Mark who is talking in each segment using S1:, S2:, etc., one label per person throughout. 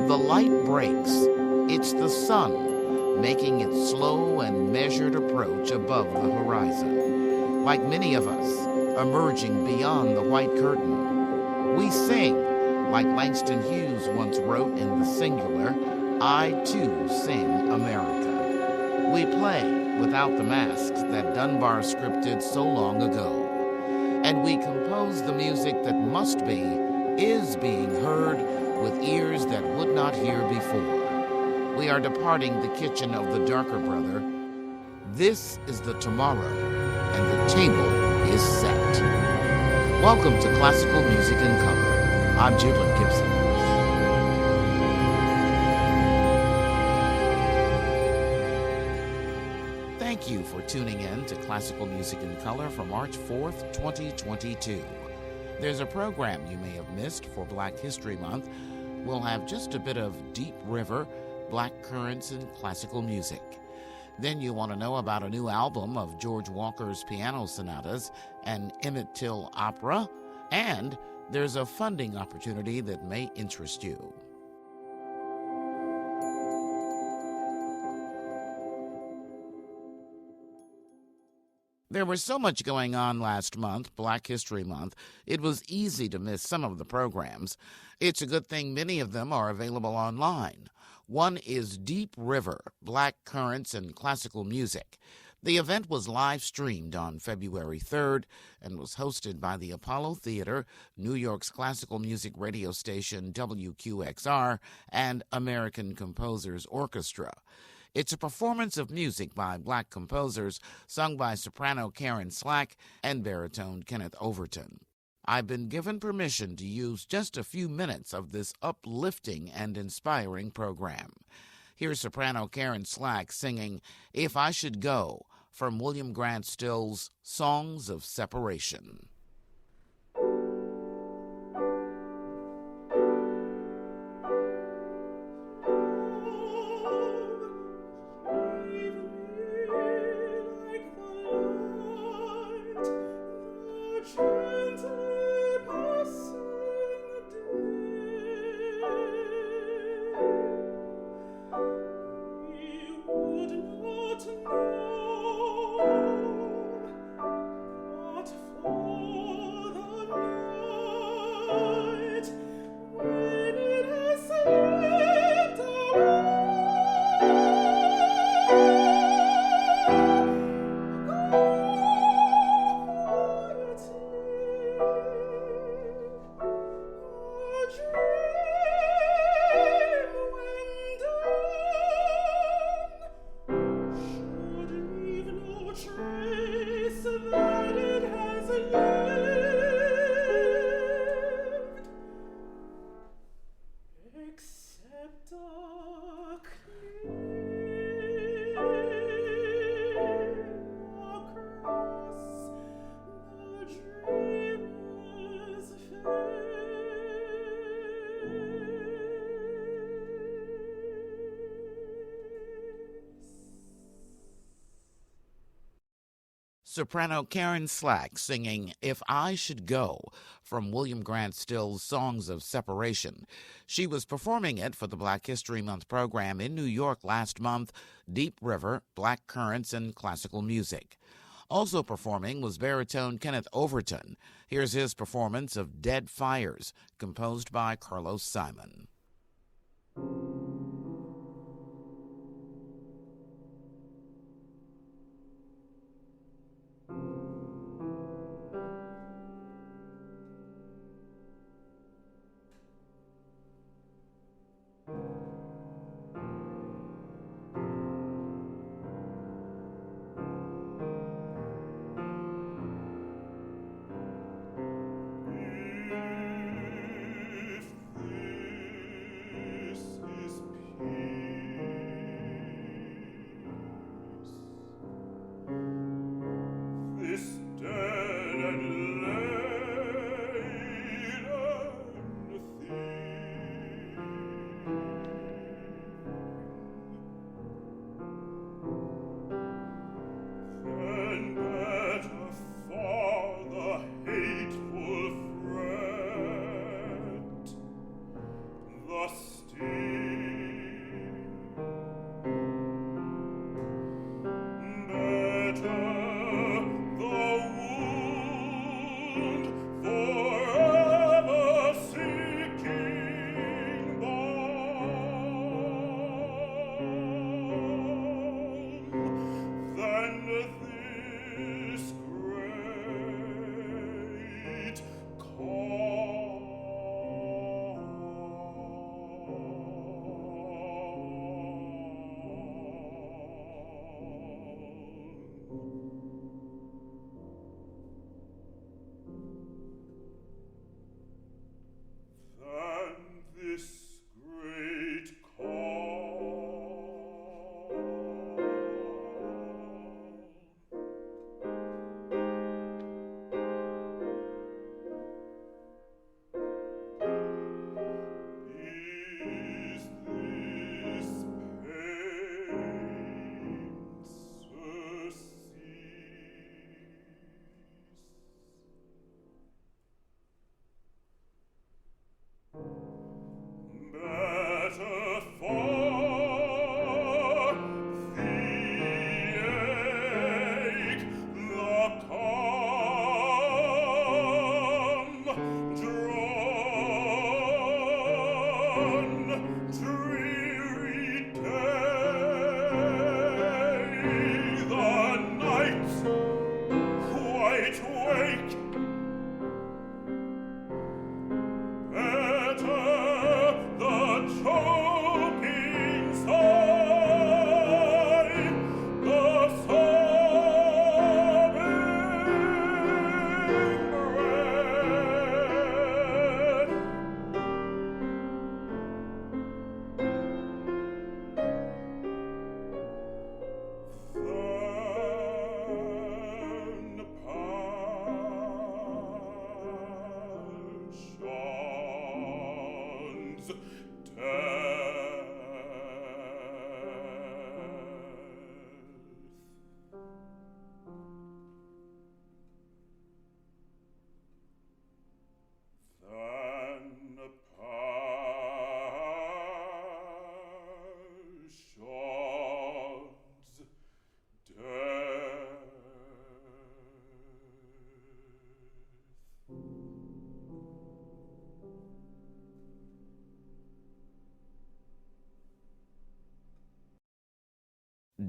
S1: The light breaks. It's the sun making its slow and measured approach above the horizon. Like many of us, emerging beyond the white curtain. We sing, like Langston Hughes once wrote in the singular, I too sing America. We play without the masks that Dunbar scripted so long ago. And we compose the music that must be, is being heard with ears that would not hear before. We are departing the kitchen of the darker brother. This is the tomorrow, and the table is set. Welcome to Classical Music in Color. I'm Judeland Gibson. Thank you for tuning in to Classical Music in Color for March 4th, 2022. There's a program you may have missed for Black History Month. We'll have just a bit of Deep River, Black Currents, and classical music. Then you want to know about a new album of George Walker's piano sonatas, an Emmett Till opera, and there's a funding opportunity that may interest you. There was so much going on last month, Black History Month, it was easy to miss some of the programs. It's a good thing many of them are available online. One is Deep River, Black Currents and Classical Music. The event was live-streamed on February 3rd and was hosted by the Apollo Theater, New York's classical music radio station WQXR, and American Composers Orchestra. It's a performance of music by Black composers sung by soprano Karen Slack and baritone Kenneth Overton. I've been given permission to use just a few minutes of this uplifting and inspiring program. Here's soprano Karen Slack singing If I Should Go from William Grant Still's Songs of Separation. Soprano Karen Slack singing If I Should Go from William Grant Still's Songs of Separation. She was performing it for the Black History Month program in New York last month, Deep River, Black Currents, and Classical Music. Also performing was baritone Kenneth Overton. Here's his performance of Dead Fires, composed by Carlos Simon.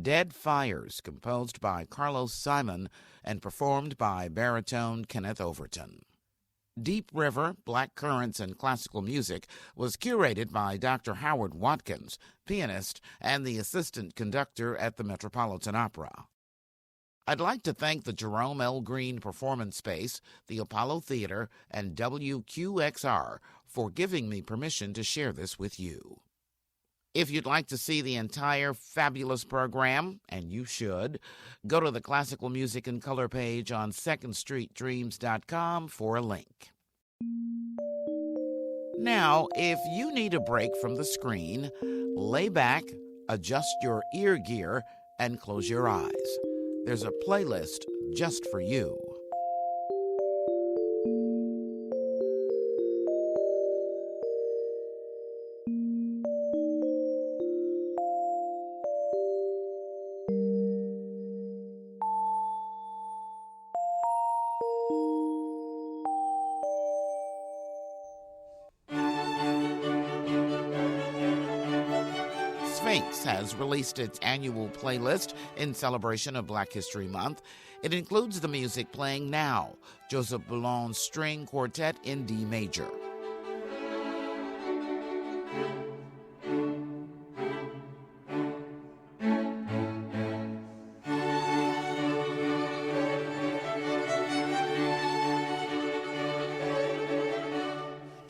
S1: Dead Fires, composed by Carlos Simon and performed by baritone Kenneth Overton. Deep River, Black Currents, and Classical Music was curated by Dr. Howard Watkins, pianist and the assistant conductor at the Metropolitan Opera. I'd like to thank the Jerome L. Green Performance Space, the Apollo Theater, and WQXR for giving me permission to share this with you. If you'd like to see the entire fabulous program, and you should, go to the Classical Music and Color page on secondstreetdreams.com for a link. Now, if you need a break from the screen, lay back, adjust your ear gear, and close your eyes. There's a playlist just for you. Sphinx has released its annual playlist in celebration of Black History Month. It includes the music playing now, Joseph Boulon's String Quartet in D major.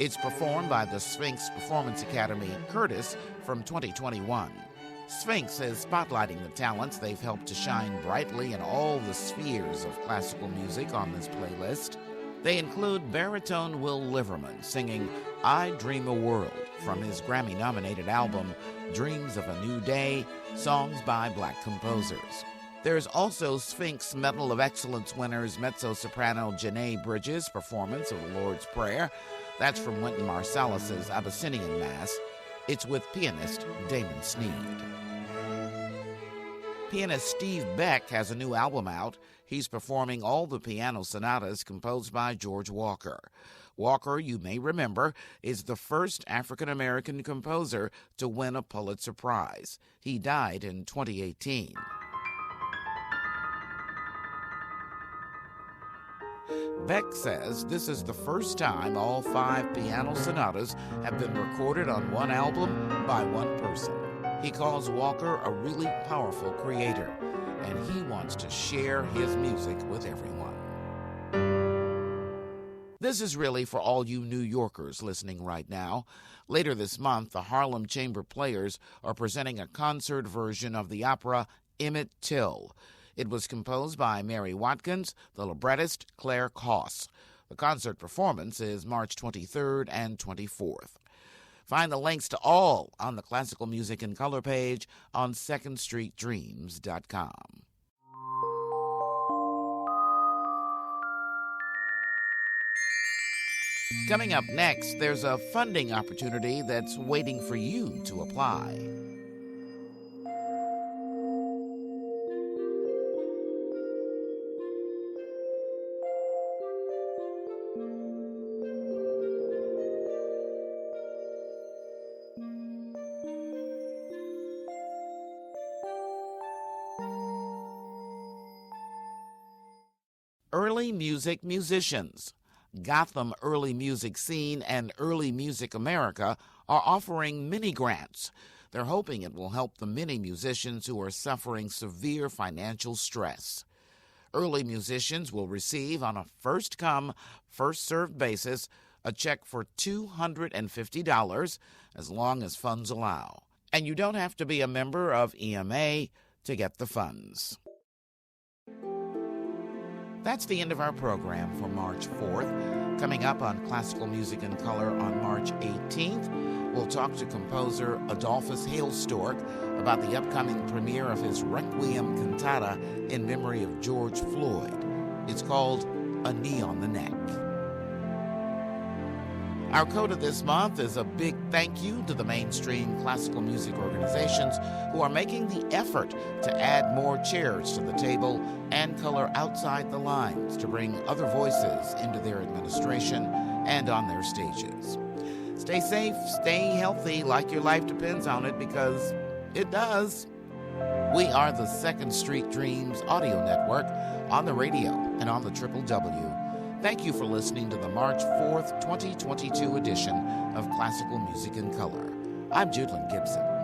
S1: It's performed by the Sphinx Performance Academy, Curtis, from 2021. Sphinx is spotlighting the talents they've helped to shine brightly in all the spheres of classical music on this playlist. They include baritone Will Liverman singing I Dream a World from his Grammy-nominated album Dreams of a New Day, songs by Black composers. There's also Sphinx Medal of Excellence winners mezzo-soprano Janae Bridges' performance of the Lord's Prayer. That's from Wynton Marsalis's Abyssinian Mass. It's with pianist Damon Sneed. Pianist Steve Beck has a new album out. He's performing all the piano sonatas composed by George Walker. Walker, you may remember, is the first African-American composer to win a Pulitzer Prize. He died in 2018. Beck says this is the first time all 5 piano sonatas have been recorded on one album by one person. He calls Walker a really powerful creator, and he wants to share his music with everyone. This is really for all you New Yorkers listening right now. Later this month, the Harlem Chamber Players are presenting a concert version of the opera Emmett Till. It was composed by Mary Watkins, the librettist Claire Koss. The concert performance is March 23rd and 24th. Find the links to all on the Classical Music and Color page on secondstreetdreams.com. Coming up next, there's a funding opportunity that's waiting for you to apply. Early music musicians. Gotham Early Music Scene and Early Music America are offering mini grants. They're hoping it will help the many musicians who are suffering severe financial stress. Early musicians will receive, on a first-come, first-served basis, a check for $250 as long as funds allow. And you don't have to be a member of EMA to get the funds. That's the end of our program for March 4th. Coming up on Classical Music in Color on March 18th, we'll talk to composer Adolphus Hailstork about the upcoming premiere of his Requiem cantata in memory of George Floyd. It's called A Knee on the Neck. Our coda this month is a big thank you to the mainstream classical music organizations who are making the effort to add more chairs to the table and color outside the lines to bring other voices into their administration and on their stages. Stay safe, stay healthy like your life depends on it, because it does. We are the Second Street Dreams audio network on the radio and on the Triple W. Thank you for listening to the March 4th, 2022 edition of Classical Music in Color. I'm Judelyn Gibson.